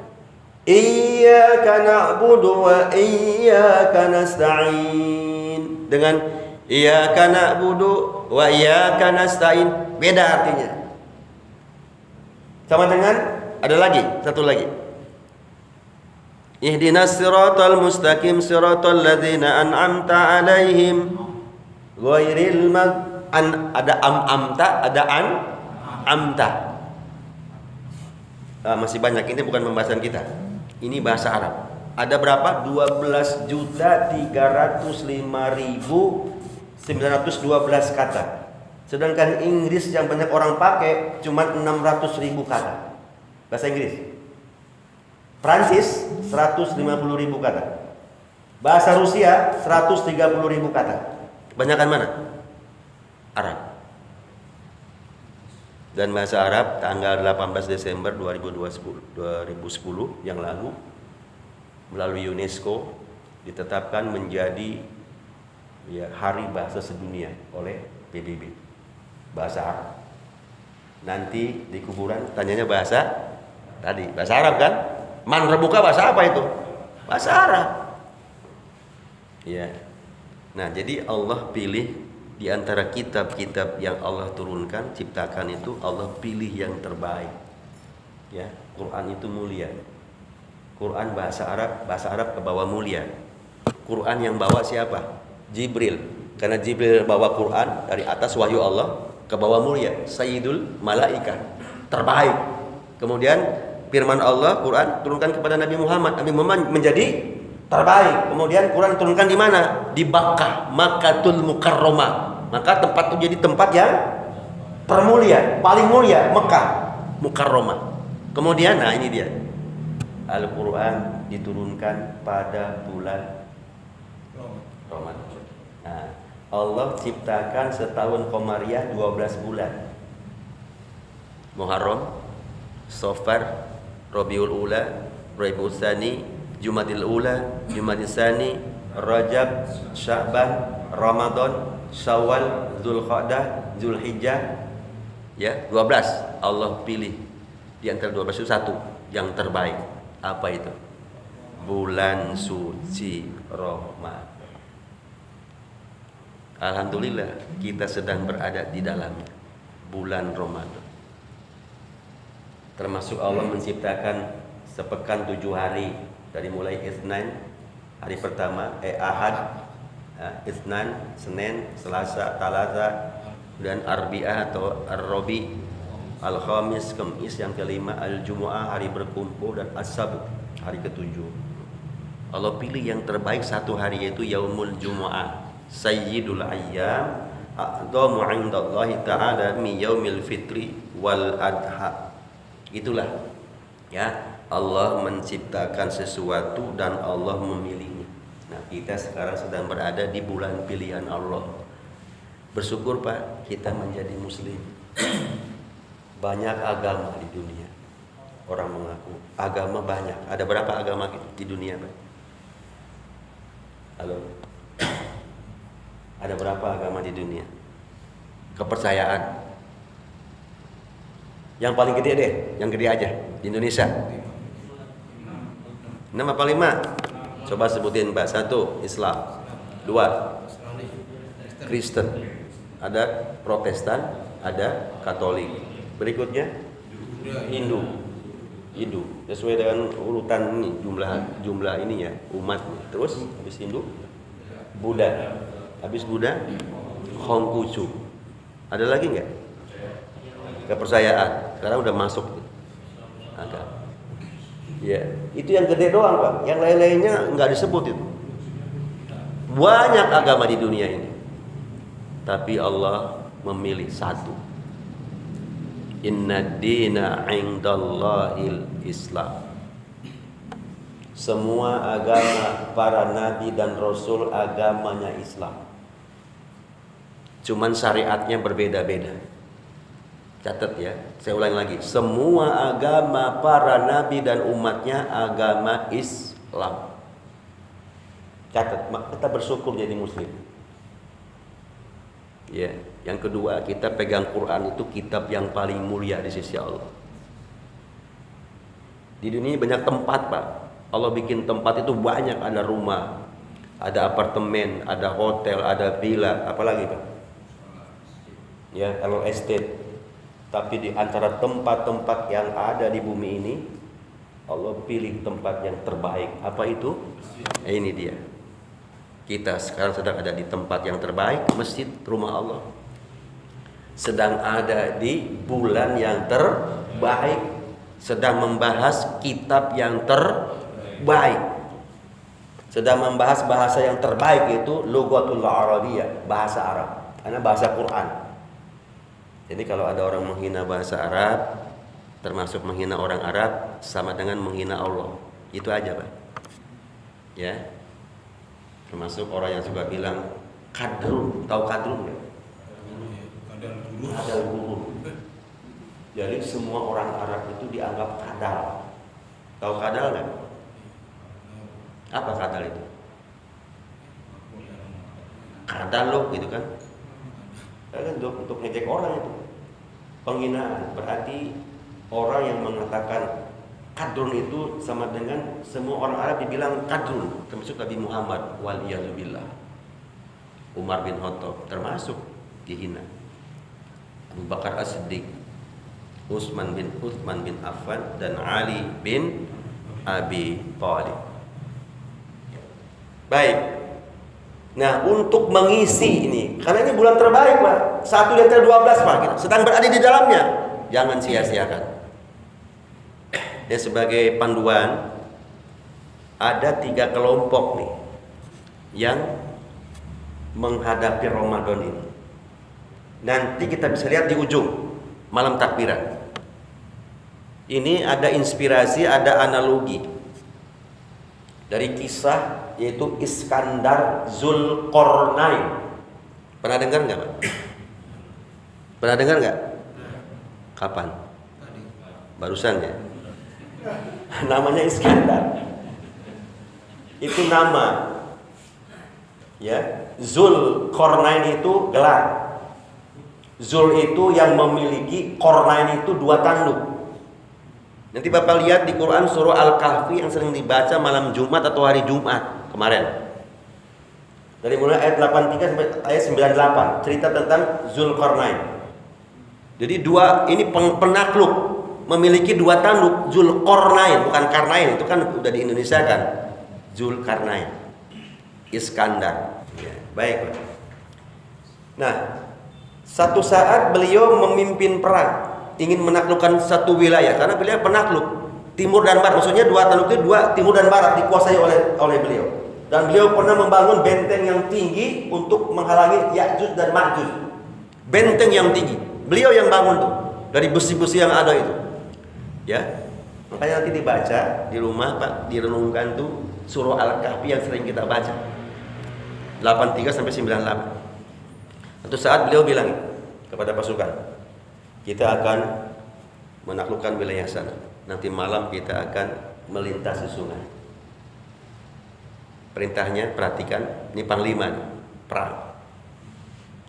Iyyaka na'budu wa iyyaka nasta'in. Dengan iyyaka na'budu wa iyyaka nasta'in, beda artinya. Sama dengan ada lagi, satu lagi. Ihdinas siratal mustaqim siratal ladzina an'amta 'alaihim ghairil ada amta, ada amta. Masih banyak, ini bukan pembahasan kita. Ini bahasa Arab. Ada berapa? 12.305.912 kata. Sedangkan Inggris yang banyak orang pakai cuma 600.000 kata. Bahasa Inggris. Prancis 150.000 kata. Bahasa Rusia 130.000 kata. Kebanyakan mana? Arab. Dan bahasa Arab tanggal 18 Desember 2010 yang lalu melalui UNESCO ditetapkan menjadi hari bahasa sedunia oleh PBB. Bahasa Arab. Nanti di kuburan tanyanya bahasa Arab kan? Man rebuka bahasa apa itu? Bahasa Arab. Ya. Nah, jadi Allah pilih di antara kitab-kitab yang Allah turunkan, ciptakan itu Allah pilih yang terbaik. Ya, Quran itu mulia. Quran bahasa Arab ke bawah mulia. Quran yang bawa siapa? Jibril. Karena Jibril bawa Quran dari atas wahyu Allah ke bawah mulia, Sayyidul Malaikah, terbaik. Kemudian firman Allah, Quran turunkan kepada Nabi Muhammad. Nabi Muhammad menjadi terbaik. Kemudian Quran turunkan di mana? Di Makkah, Makkatul Mukarramah. Maka tempat itu jadi tempat yang termulia, paling mulia Mekah Mukarramah. Kemudian nah ini dia. Al-Qur'an diturunkan pada bulan Ramadan. Nah, Allah ciptakan setahun Qamariyah 12 bulan. Muharram, Safar, Rabiul Ula, Rabiul Tsani, Jumadil Ula, Jumadil Tsani, Rajab, Sya'ban, Ramadan, Syawal, Dzulqa'dah, Dzulhijjah. Ya, 12 Allah pilih. Di antara 12 itu satu yang terbaik. Apa itu? Bulan suci Ramadan. Alhamdulillah kita sedang berada di dalamnya, bulan Ramadan. Termasuk Allah menciptakan sepekan 7 hari, dari mulai Isnin hari pertama, Ahad, Isnin, Senin, Selasa, Talata, dan Arbi'ah atau Ar-Rabi, Al-Khamis, Kamis yang kelima, Al-Jumu'ah hari berkumpul, dan As-Sabt hari ketujuh. Allah pilih yang terbaik satu hari, yaitu Yaumul Jumu'ah, Sayyidul Ayyam, a'dhamu 'indallahi ta'ala mi yaumil fitri wal adha. Itulah ya, Allah menciptakan sesuatu dan Allah memilihnya. Nah, kita sekarang sedang berada di bulan pilihan Allah. Bersyukur Pak, kita menjadi muslim. Banyak agama di dunia. Orang mengaku agama banyak. Ada berapa agama di dunia Pak? Halo? Ada berapa agama di dunia? Kepercayaan. Yang paling gede deh, yang gede aja di Indonesia. 6 apa 5? Coba sebutin Pak. 1 Islam, 2 Kristen, ada Protestan, ada Katolik. Berikutnya Hindu. Sesuai dengan urutan ini, jumlah ini ya, umat. Terus habis Hindu Buddha. Habis Buddha Konghucu. Ada lagi nggak? Kepercayaan. Sekarang udah masuk agama. Ya, itu yang gede doang Pak. Yang lain-lainnya nggak disebut itu. Banyak agama di dunia ini, tapi Allah memilih satu. Inna dina 'indallahil Islam. Semua agama para nabi dan rasul agamanya Islam. Cuman syariatnya berbeda-beda. Catat ya, saya ulangi lagi. Semua agama para nabi dan umatnya agama Islam. Catat, kita bersyukur jadi muslim. Ya, yang kedua, kita pegang Quran, itu kitab yang paling mulia di sisi Allah. Di dunia banyak tempat Pak. Allah bikin tempat itu banyak, ada rumah, ada apartemen, ada hotel, ada villa, apalagi Pak? Ya, kalau estate. Tapi di antara tempat-tempat yang ada di bumi ini, Allah pilih tempat yang terbaik. Apa itu? Ini dia. Kita sekarang sedang ada di tempat yang terbaik, masjid rumah Allah. Sedang ada di bulan yang terbaik, sedang membahas kitab yang terbaik, sedang membahas bahasa yang terbaik, yaitu Lughatul Arabiyyah, bahasa Arab, karena bahasa Quran. Jadi kalau ada orang menghina bahasa Arab, termasuk menghina orang Arab, sama dengan menghina Allah. Itu aja Pak. Ya. Termasuk orang yang suka bilang kadrun, tahu kadrun nggak? Kadal gurun. Jadi semua orang Arab itu dianggap kadal. Tahu kadal nggak? Apa kadal itu? Kadal loh, gitu kan? Untuk ngejek orang itu. Penghinaan berarti orang yang mengatakan kadrun itu sama dengan semua orang Arab dibilang kadrun, termasuk Nabi Muhammad waliyadzubillah. Umar bin Khattab termasuk dihina. Abu Bakar As-Siddiq, Utsman bin Affan, dan Ali bin Abi Thalib. Baik. Nah, untuk mengisi ini, karena ini bulan terbaik Pak, 1 di antara 12 Pak, kita sedang berada di dalamnya. Jangan sia-siakan. Dan sebagai panduan, ada 3 kelompok nih yang menghadapi Ramadan ini. Nanti kita bisa lihat di ujung malam takbiran. Ini ada inspirasi, ada analogi dari kisah yaitu Iskandar Zulkarnain. Pernah dengar nggak, Pak? Pernah dengar nggak? Kapan? Barusan ya. Namanya Iskandar. Itu nama. Ya, Zulkarnain itu gelar. Zul itu yang memiliki, Qarnain itu dua tanduk. Nanti Bapak lihat di Quran surah Al-Kahfi yang sering dibaca malam Jumat atau hari Jumat kemarin. Dari mulai ayat 83 sampai ayat 98 cerita tentang Zulkarnain. Jadi dua ini penakluk memiliki dua tanduk, Zulkarnain, bukan Karnain, itu kan udah di Indonesia kan. Zulkarnain, Iskandar. Ya, baik. Nah, satu saat beliau memimpin perang, ingin menaklukkan satu wilayah karena beliau penakluk timur dan barat. Maksudnya dua tanduk itu dua timur dan barat dikuasai oleh beliau. Dan beliau pernah membangun benteng yang tinggi untuk menghalangi Ya'juj dan Ma'juj. Benteng yang tinggi, beliau yang bangun tuh dari besi-besi yang ada itu. Ya, makanya nanti dibaca di rumah Pak, direnungkan tuh surah Al-Kahfi yang sering kita baca 83 sampai 98. Satu saat beliau bilang kepada pasukan, kita akan menaklukkan wilayah sana. Nanti malam kita akan melintasi sungai. Perintahnya perhatikan, ini panglima perang.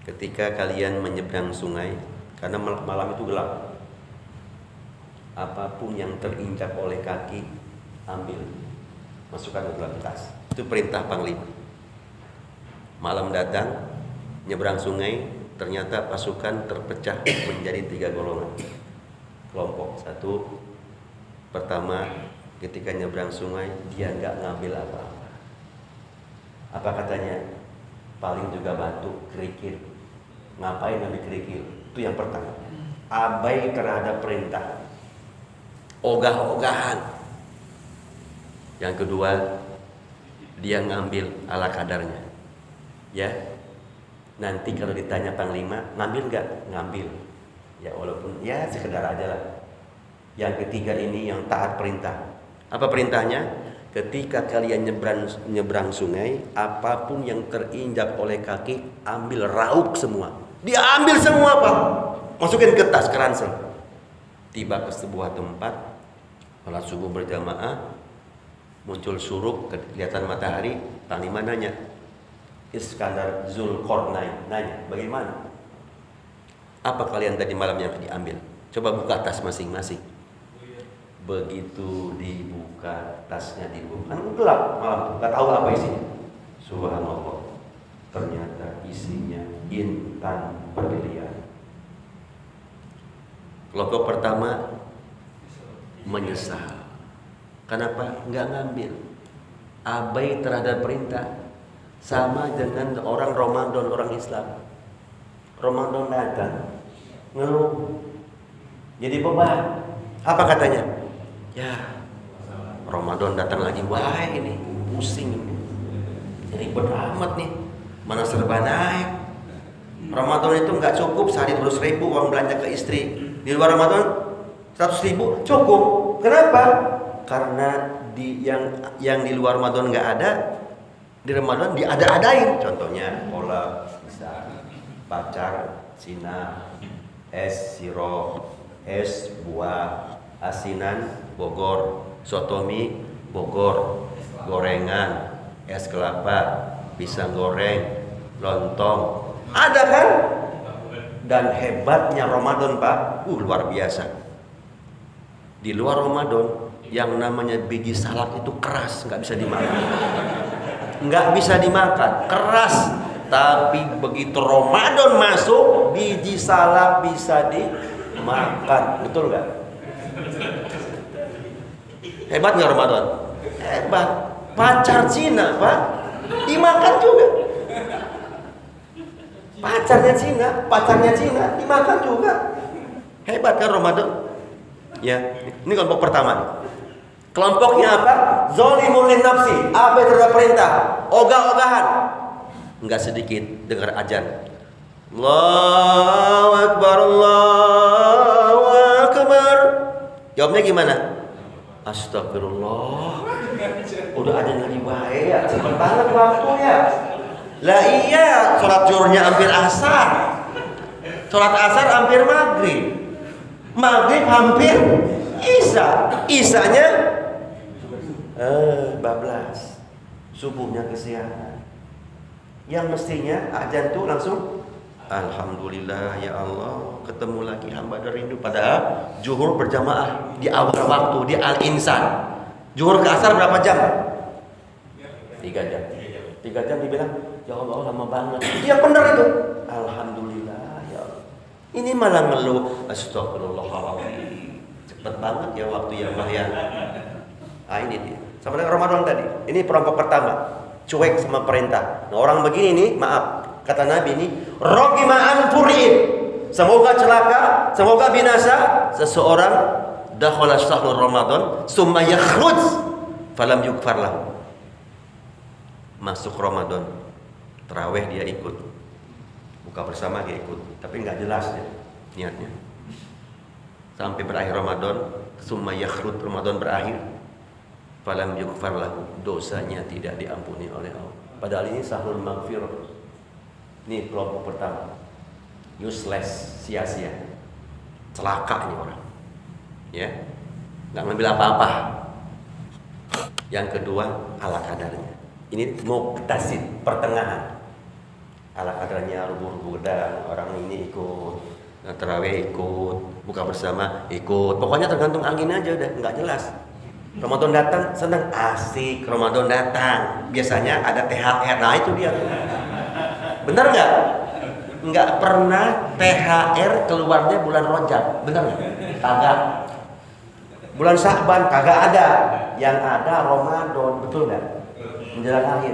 Ketika kalian menyeberang sungai, karena malam itu gelap, apapun yang terinjak oleh kaki ambil, masukkan ke dalam tas. Itu perintah panglima. Malam datang, nyeberang sungai, ternyata pasukan terpecah menjadi 3 golongan. Kelompok satu, pertama ketika nyeberang sungai dia nggak ngambil apa-apa. Apa katanya? Paling juga batu, kerikil. Ngapain ngambil kerikil? Itu yang pertama. Abai terhadap perintah, ogah-ogahan. Yang kedua, dia ngambil ala kadarnya. Ya, nanti kalau ditanya panglima, ngambil nggak? Ngambil. Ya walaupun ya sekedar aja lah. Yang ketiga ini yang taat perintah. Apa perintahnya? Ketika kalian nyebrang sungai, apapun yang terinjak oleh kaki, ambil, rauk semua. Dia ambil semua Pak. Masukin ke tas, ke ransel. Tiba ke sebuah tempat, sholat subuh berjamaah, muncul syuruk, kelihatan matahari. Panglima nanya, Iskandar Zulkarnain nanya, bagaimana? Apa kalian tadi malam yang diambil? Coba buka tas masing-masing. Begitu dibuka tasnya, dibuka, kan gelap malam, nggak tahu apa isinya. Subhanallah, ternyata isinya intan berlian. Kelompok pertama menyesal. Kenapa? Nggak ngambil. Abai terhadap perintah. Sama dengan orang Ramadan, orang Islam. Ramadan datang, ngeluh, jadi beban. Apa katanya? Ya, Ramadan datang lagi, wah ini pusing, jadi beramat nih, mana serba naik. Ramadan itu nggak cukup, sehari 200.000 uang belanja ke istri. Di luar Ramadan 100.000 cukup. Kenapa? Karena yang di luar Ramadan nggak ada, di Ramadan diada-adain. Contohnya kolak, bisa pacar, Cina, es sirop, es buah, asinan Bogor, sotomi Bogor, gorengan, es kelapa, pisang goreng, lontong. Ada kan? Dan hebatnya Ramadan Pak, luar biasa. Di luar Ramadan yang namanya biji salak itu keras, nggak bisa dimakan. Nggak bisa dimakan, keras. Tapi begitu Ramadan masuk, biji salak bisa dimakan. Betul nggak? Hebat nggak Ramadan? Hebat. Pacar Cina Pak, dimakan juga. Pacarnya Cina dimakan juga. Hebat kan Ramadan? Ya, ini kelompok pertama. Kelompoknya apa? Zalimun lin nafsi, abai terhadap perintah, ogah-ogahan. Enggak sedikit dengar azan. Allahu Akbar, Allahu Akbar. Jawabnya gimana? Astagfirullah. Udah ada lagi bahaya, cepet banget waktunya. Lah iya, sholat zuhurnya hampir asar, sholat asar hampir maghrib, maghrib hampir isya, isyanya bablas, subuhnya kesiangan. Yang mestinya azan tuh langsung alhamdulillah ya Allah, ketemu lagi hamba rindu. Padahal zuhur berjamaah di awal waktu di Al-Insan. Zuhur ke asar berapa jam? 3 jam. 3 jam dibilang ya Allah lama banget. Iya benar itu. Alhamdulillah ya Allah. Ini malah ngeluh astagfirullahaladzim. Cepet banget ya waktu ya Allah ya. Ah ini dia. Sama dengan Ramadan tadi. Ini perangkap pertama. Cuek sama perintah. Nah orang begini nih, maaf, kata Nabi ini, rogima anfurin. Semoga celaka, semoga binasa seseorang dakhala syahrul Ramadan summa yakhruj falam yughfar lahu. Masuk Ramadan, tarawih dia ikut, buka bersama dia ikut, tapi nggak jelas dia niatnya. Sampai berakhir Ramadan, summa yakhruj, Ramadan berakhir, falam yughfar lahu, dosanya tidak diampuni oleh Allah. Padahal ini syahrul maghfirah. Ini kelompok pertama, useless, sia-sia, celaka ini orang, ya, nggak ngambil apa-apa. Yang kedua, ala kadarnya. Ini muqtasid, pertengahan. Ala kadarnya, rubuh-rubuh dan orang ini ikut, tarawih ikut, buka bersama ikut. Pokoknya tergantung angin aja udah, nggak jelas. Ramadan datang, senang, asik. Ramadan datang, biasanya ada THR. Nah itu dia. Benar nggak? Nggak pernah THR keluarnya bulan Rajab, benar nggak? Kagak. Bulan Sya'ban kagak ada. Yang ada Ramadan, betul nggak? Menjelang akhir.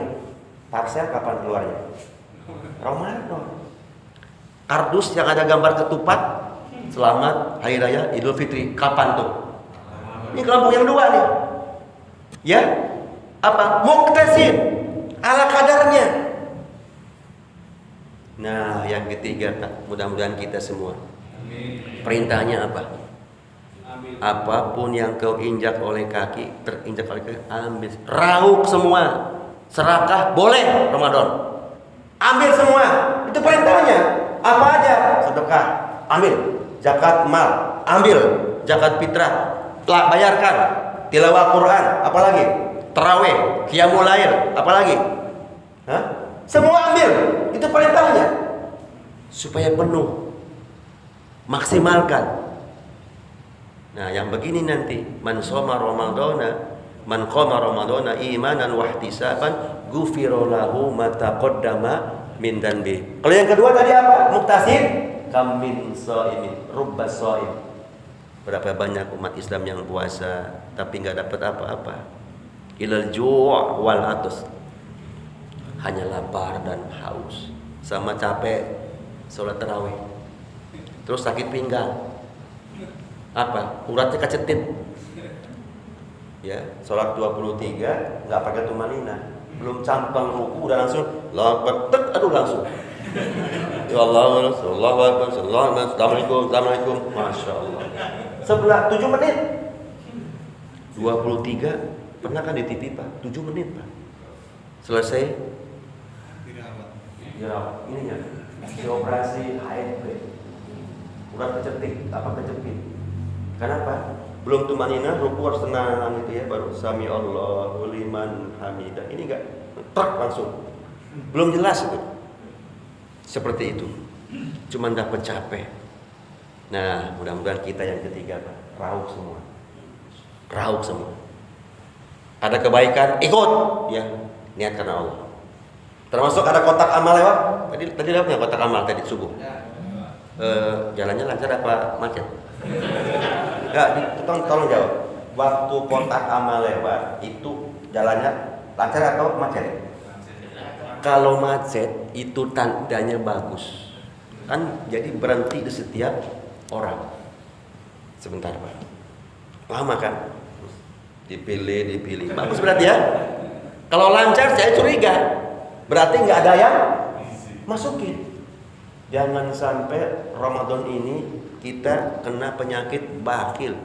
Parsel kapan keluarnya? Ramadan. Kardus yang ada gambar ketupat, selamat Hari Raya Idul Fitri, kapan tuh? Ini kelompok yang dua nih. Ya? Apa? Muqtasid, ala kadarnya. Nah, yang ketiga, mudah-mudahan kita semua. Perintahnya apa? Apapun yang kau injak oleh kaki, terinjak oleh kaki, ambil. Rauk semua. Serakah boleh Ramadan. Ambil semua. Itu perintahnya. Apa aja? Sedekah, ambil. Zakat mal, ambil. Zakat fitrah, bayarkan. Tilawah Quran, apalagi? Tarawih, qiyamul lail, apalagi? Hah? Semua ambil. Itu perintahnya. Supaya penuh. Maksimalkan. Nah, yang begini nanti, man shoma ramadhana, man qama ramadhana imanan wa ihtisaban, ghufira lahu ma taqaddama min dhanbi. Kalau yang kedua tadi apa? Muqtasid, kam min shaimin, rubba shaim. Berapa banyak umat Islam yang puasa tapi enggak dapat apa-apa. Ilal ju' wal atus. Hanya lapar dan haus, sama capek sholat tarawih. Terus sakit pinggang. Apa? Uratnya kecetit. Ya, sholat 23 nggak pakai tumanina, belum campang ruku udah langsung langsung, aduh langsung. Ya Allah, sallallahu alaihi wasallam, assalamualaikum, masya Allah. Sebelah 7 menit. 23 pernah kan di TV Pak? 7 menit Pak. Selesai. Dirawat. Ininya dioperasi HNP. Urat kecetit, apa kejepit. Kenapa? Belum tumanina, ruku harus tenang gitu ya, baru sami Allahu liman hamidah. Ini enggak truk langsung. Belum jelas itu. Seperti itu. Cuman dapat capek. Nah, mudah-mudahan kita yang ketiga, Pak, rauk semua. Rauk semua. Ada kebaikan, ikut ya, niat karena Allah. Termasuk ada kotak amal lewat. Tadi lewatnya kotak amal tadi subuh. Jalannya lancar apa macet? Enggak, tolong jawab. Waktu kotak amal lewat itu jalannya lancar atau macet? Kalau macet itu tandanya bagus. Kan jadi berhenti di setiap orang. Sebentar Pak. Lama kan? Dipilih. Bagus berarti ya? Kalau lancar saya curiga. Berarti nggak ada yang masukin. Jangan sampai Ramadan ini kita kena penyakit bakil,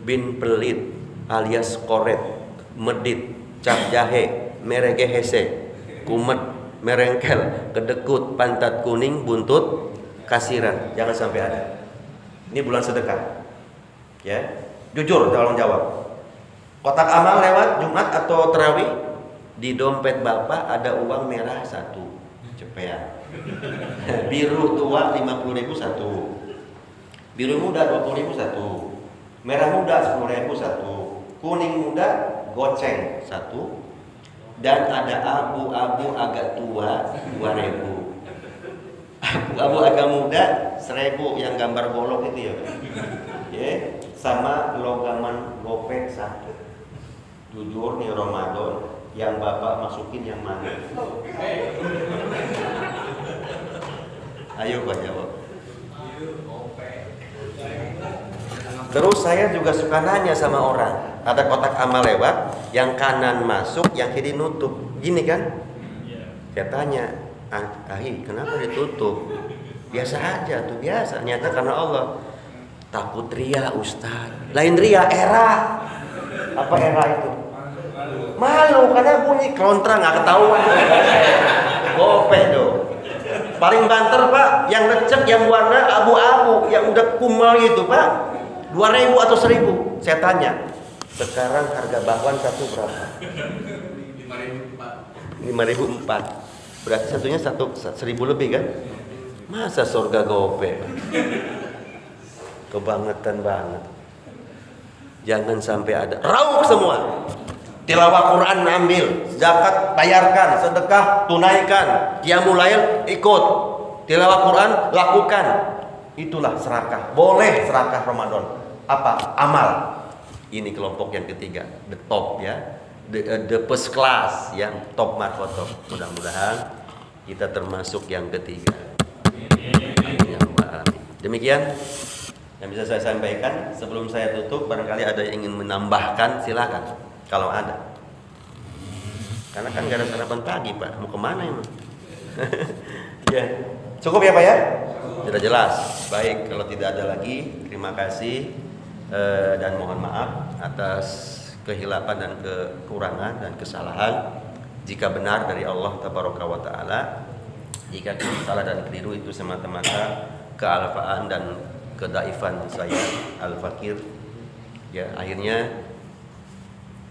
bin pelit, alias koret, medit, cap jahe, merege hese, kumet, merengkel, kedekut, pantat kuning, buntut kasiran. Jangan sampai ada. Ini bulan sedekah. Ya, jujur tolong jawab. Kotak amal lewat Jumat atau Tarawih, di dompet Bapak ada uang merah 1 cepean. Biru tua 50.000 1. Biru muda 20.000 1. Merah muda 10.000 1. Kuning muda goceng 1. Dan ada abu-abu agak tua 2.000. Abu-abu agak muda 1.000 yang gambar golok itu ya. Ya, sama logaman gopek 1. Jujur nih Ramadan, yang Bapak masukin yang mana? Ayo Pak jawab. Terus saya juga suka nanya sama orang, ada kotak amal lewat, yang kanan masuk, yang kiri nutup, gini kan? Saya tanya, Ahi, kenapa ditutup? Biasa aja tuh, biasa. Nyata karena Allah. Takut ria Ustaz. Lain ria, era. Apa era itu? Malu karena bunyi kelontrang nggak ketahuan. Gope dong. Paling banter Pak, yang lecek, yang warna abu-abu, yang udah kumal gitu Pak. 2.000 atau 1.000. Saya tanya, sekarang harga bakwan satu berapa? 5.004. Berarti satunya 1.000 lebih kan? Masa surga gope? Kebangetan banget. Jangan sampai ada. Rauk semua. Tilawah Quran ambil, zakat bayarkan, sedekah tunaikan, qiyamul lail ikut. Tilawah Quran lakukan. Itulah serakah. Boleh serakah Ramadan. Apa? Amal. Ini kelompok yang ketiga, the top ya. The first class, yang top markotop. Mudah-mudahan kita termasuk yang ketiga. Demikian yang bisa saya sampaikan. Sebelum saya tutup, barangkali ada yang ingin menambahkan, silakan kalau ada. Karena kan gak ada sarapan pagi Pak, mau kemana emang? Ya, cukup ya Pak ya? Sudah jelas. Baik, kalau tidak ada lagi, terima kasih dan mohon maaf atas kehilapan dan kekurangan dan kesalahan. Jika benar dari Allah Tabaraka wa Ta'ala, jika salah dan keliru itu semata-mata kealfaan dan kedaifan saya al-fakir. Ya, akhirnya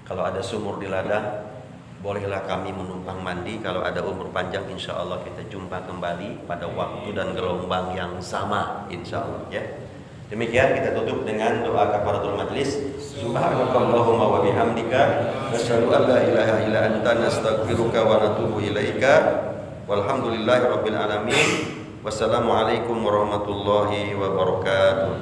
kalau ada sumur di ladang, bolehlah kami menumpang mandi. Kalau ada umur panjang, insya Allah kita jumpa kembali pada waktu dan gelombang yang sama, insya Allah ya. Demikian kita tutup dengan doa kafaratul majlis. Subhanakallahumma wa bihamdika nasyhadu an la ilaha illa anta nastaghfiruka wa natubu ilaika. Walhamdulillahirabbil alamin. Wassalamualaikum warahmatullahi wabarakatuh.